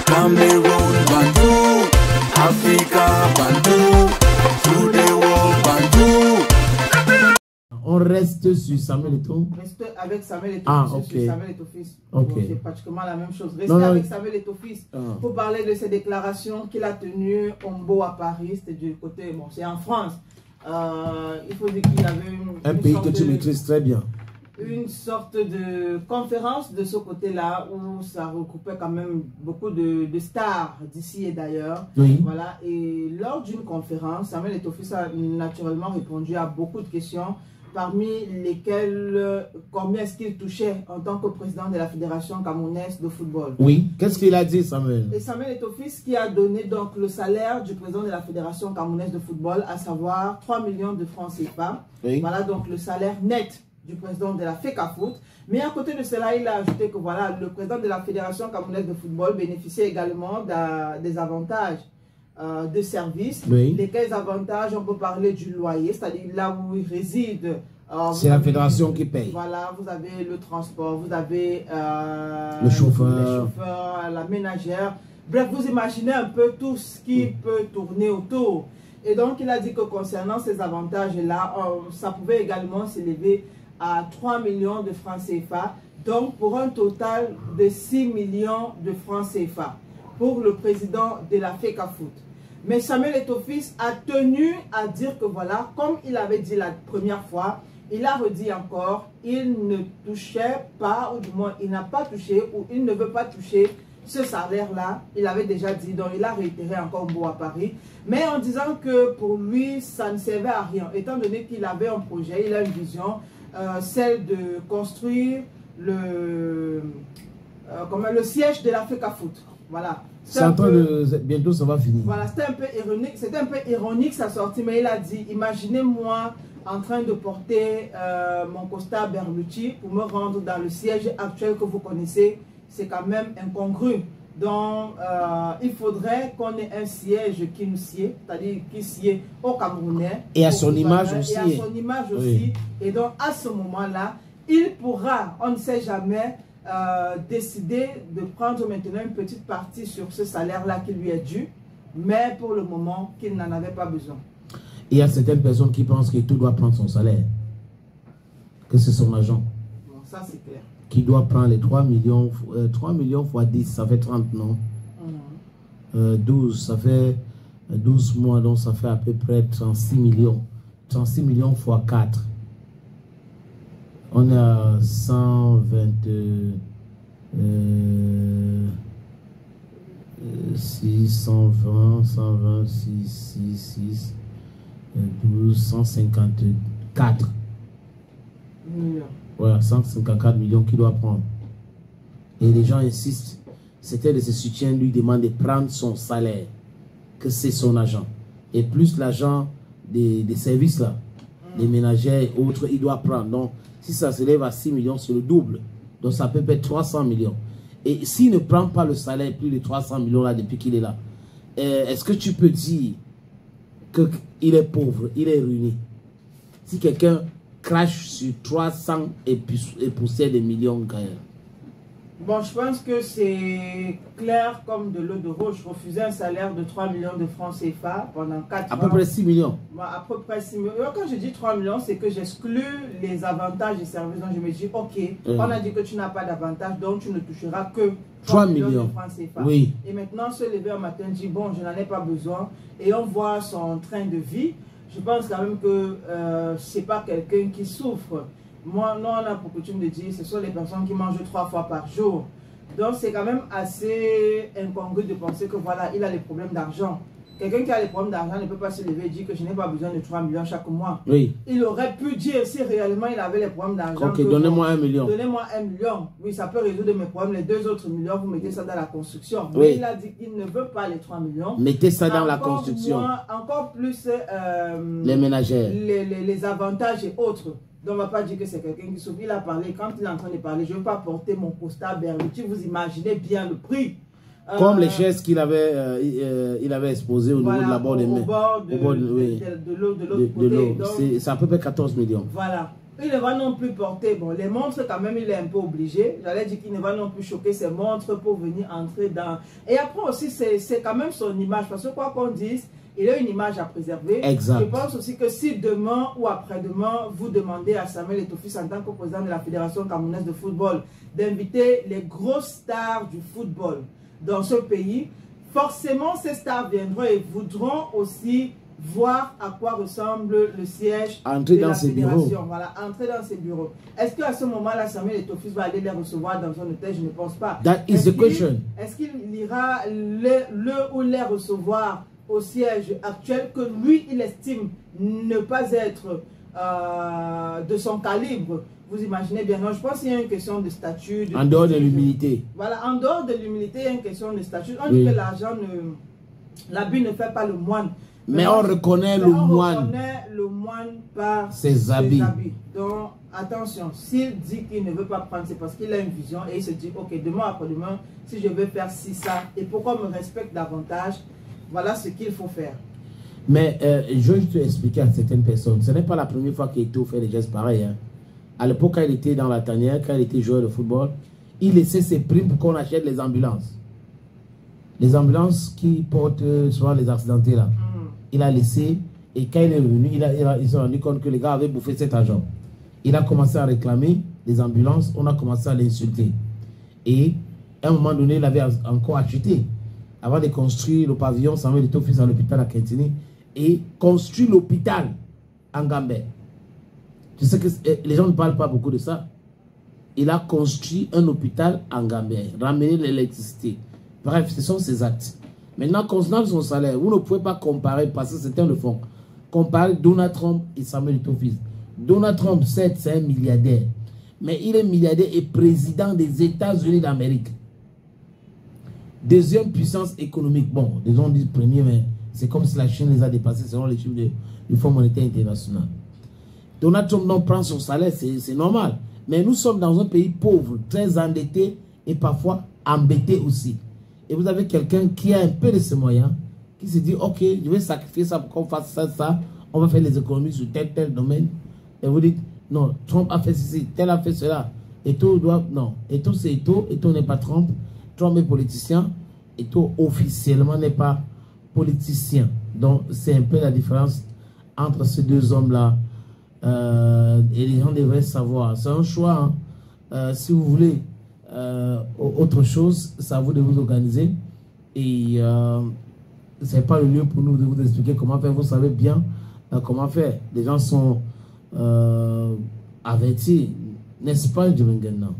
Cameroun, Bandou, Africa, Bandou, through the world, Bandou. On reste sur Samuel Eto'o. Reste avec Samuel Eto'o. Ah, ok. Sur Samuel Eto'o fils. Ok. C'est pratiquement la même chose. Restez avec Samuel Eto'o fils pour parler de ses déclarations qu'il a tenues en beau à Paris. C'était du côté, bon, c'est en France. Il faut dire qu'il y avait un pays que tu maîtrises très bien. Une sorte de conférence de ce côté-là où ça regroupait quand même beaucoup de stars d'ici et d'ailleurs. Oui. Voilà. Et lors d'une conférence, Samuel Eto'o fils a naturellement répondu à beaucoup de questions, parmi lesquelles combien est-ce qu'il touchait en tant que président de la Fédération camerounaise de football. Oui. Qu'est-ce qu'il a dit, Samuel? Et Samuel Eto'o fils qui a donné donc le salaire du président de la Fédération camerounaise de football, à savoir 3 millions de francs CFA. Oui. Voilà donc le salaire net du président de la FECAFOOT. Mais à côté de cela, il a ajouté que voilà, le président de la Fédération camerounaise de football bénéficiait également des avantages de services. Oui. Lesquels avantages, on peut parler du loyer, c'est-à-dire là où il réside. C'est la fédération qui paye. Voilà, vous avez le transport, vous avez le chauffeur, la ménagère. Bref, vous imaginez un peu tout ce qui peut tourner autour. Et donc, il a dit que concernant ces avantages-là, ça pouvait également s'élever à 3 millions de francs CFA, donc pour un total de 6 millions de francs CFA pour le président de la FECAFOOT. Mais Samuel Eto'o fils a tenu à dire que voilà, comme il avait dit la première fois, il a redit encore, il ne touchait pas, ou du moins il n'a pas touché, ou il ne veut pas toucher ce salaire-là. Il avait déjà dit, donc il a réitéré encore beau à Paris, mais en disant que pour lui, ça ne servait à rien, étant donné qu'il avait un projet, il a une vision, celle de construire le siège de la FECAFOOT. Voilà. C'est en train de... Bientôt, ça va finir. Voilà, c'était un peu ironique sa sortie, mais il a dit, imaginez-moi en train de porter mon costard Berlucci pour me rendre dans le siège actuel que vous connaissez. C'est quand même incongru. Donc, il faudrait qu'on ait un siège qui nous sied, c'est-à-dire qui sied au Camerounais. Et à son image aussi. Et à son image aussi. Oui. Et donc, à ce moment-là, il pourra, on ne sait jamais, décider de prendre maintenant une petite partie sur ce salaire-là qui lui est dû, mais pour le moment, qu'il n'en avait pas besoin. Il y a certaines personnes qui pensent que tout doit prendre son salaire, que c'est son agent. Bon, ça c'est clair. Qui doit prendre les 3 millions fois 10, ça fait 30, non? 12, ça fait 12 mois, donc ça fait à peu près 36 millions. 36 millions fois 4. On est à 126, 120, 126, 6, 12, 154. Millions. Voilà, 154 millions qu'il doit prendre. Et les gens insistent. C'était de ses soutiens lui demandent de prendre son salaire, que c'est son agent. Et plus l'agent des services là, des ménagères et autres, il doit prendre. Donc, si ça s'élève à 6 millions, c'est le double. Donc, ça peut être 300 millions. Et s'il ne prend pas le salaire plus de 300 millions là depuis qu'il est là, est-ce que tu peux dire qu'il est pauvre, il est ruiné? Si quelqu'un crache sur 300 et poussière de millions, Gaël. Bon, je pense que c'est clair comme de l'eau de roche. Refuser un salaire de 3 millions de francs CFA pendant 4 ans. À peu près 6 millions. À peu près 6 millions. Quand je dis 3 millions, c'est que j'exclus les avantages et services. Donc je me dis, ok, on a dit que tu n'as pas d'avantage, donc tu ne toucheras que 3 millions de francs CFA. Oui. Et maintenant, se lever un matin, dit, bon, je n'en ai pas besoin. Et on voit son train de vie. Je pense quand même que ce n'est pas quelqu'un qui souffre. Moi, non, on a pour coutume de dire ce sont les personnes qui mangent 3 fois par jour. Donc, c'est quand même assez incongru de penser que voilà, il a des problèmes d'argent. Quelqu'un qui a des problèmes d'argent ne peut pas se lever et dire que je n'ai pas besoin de 3 millions chaque mois. Oui. Il aurait pu dire si réellement il avait les problèmes d'argent. Ok, donnez-moi 1 million. Donnez-moi 1 million. Oui, ça peut résoudre mes problèmes. Les 2 autres millions, vous mettez ça dans la construction. Oui. Mais il a dit qu'il ne veut pas les 3 millions. Mettez ça dans la construction. Encore plus les ménagères. Les avantages et autres. Donc, on ne va pas dire que c'est quelqu'un qui souffre. Il a parlé, quand il est en train de parler, je ne veux pas porter mon costard Berlucci. Vous imaginez bien le prix. Comme les chaises qu'il avait, il avait exposées au niveau de la bord des mains. Au bord de l'autre côté. C'est à peu près 14 millions. Voilà. il ne va non plus porter, bon, les montres quand même, il est un peu obligé. J'allais dire qu'il ne va non plus choquer ses montres pour venir entrer dans... Et après aussi, c'est quand même son image, parce que quoi qu'on dise, il a une image à préserver. Exact. Je pense aussi que si demain ou après-demain, vous demandez à Samuel Eto'o-Fils en tant que président de la Fédération camerounaise de football d'inviter les grosses stars du football dans ce pays, forcément ces stars viendront et voudront aussi voir à quoi ressemble le siège entrer de dans la ses fédération. bureaux. Voilà, entrer dans ses bureaux. Est-ce qu'à ce moment-là, Samuel Eto'o-Fils va aller les recevoir dans son hôtel? Je ne pense pas. That is the question. Est-ce qu'il ira le ou les recevoir au siège actuel que lui, il estime ne pas être de son calibre? Vous imaginez bien. Non, je pense qu'il y a une question de statut. En dehors de l'humilité. Voilà, en dehors de l'humilité, il y a une question de statut. On dit que l'argent l'abus ne fait pas le moine. Mais on reconnaît le moine. On reconnaît le moine par ses habits. Donc, attention, s'il dit qu'il ne veut pas prendre, c'est parce qu'il a une vision et il se dit, ok, demain après-demain, si je veux faire ci, ça, et pourquoi on me respecte davantage, voilà ce qu'il faut faire. Mais je vais te expliquer à certaines personnes, ce n'est pas la première fois qu'Eto'o fait des gestes pareils. Hein. À l'époque, quand il était dans la tanière, quand il était joueur de football, il laissait ses primes pour qu'on achète les ambulances. Les ambulances qui portent souvent les accidentés là. Il a laissé, et quand il est revenu, il s'est rendu compte que les gars avaient bouffé cet argent. Il a commencé à réclamer les ambulances, on a commencé à l'insulter. Et à un moment donné, il avait encore acheté, avant de construire le pavillon Samuel Eto'o-Fils à l'hôpital à Kintini, et construit l'hôpital en Gambais. Tu sais que les gens ne parlent pas beaucoup de ça. Il a construit un hôpital en Gambais, ramené l'électricité. Bref, ce sont ses actes. Maintenant, concernant son salaire, vous ne pouvez pas comparer, parce que c'est un le fond, comparer Donald Trump et Samuel Eto'o-Fils. Donald Trump, certes, c'est un milliardaire, mais il est milliardaire et président des États-Unis d'Amérique. Deuxième puissance économique. Bon, les gens disent premier, mais c'est comme si la Chine les a dépassés selon les chiffres du Fonds monétaire international. Donald Trump non prend son salaire, c'est normal. Mais nous sommes dans un pays pauvre, très endetté et parfois embêté aussi. Et vous avez quelqu'un qui a un peu de ses moyens, qui se dit, ok, je vais sacrifier ça pour qu'on fasse ça, on va faire les économies sur tel domaine. Et vous dites, non, Trump a fait ceci, tel a fait cela. Eto'o doit, non, Eto'o c'est Eto'o, Eto'o n'est pas Trump, Trump est politicien, Eto'o officiellement n'est pas politicien. Donc c'est un peu la différence entre ces deux hommes-là. Et les gens devraient savoir. C'est un choix. Hein. Si vous voulez autre chose, c'est à vous de vous organiser. Et ce n'est pas le lieu pour nous de vous expliquer comment faire. Vous savez bien comment faire. Les gens sont avertis. N'est-ce pas, Djibril Ngena?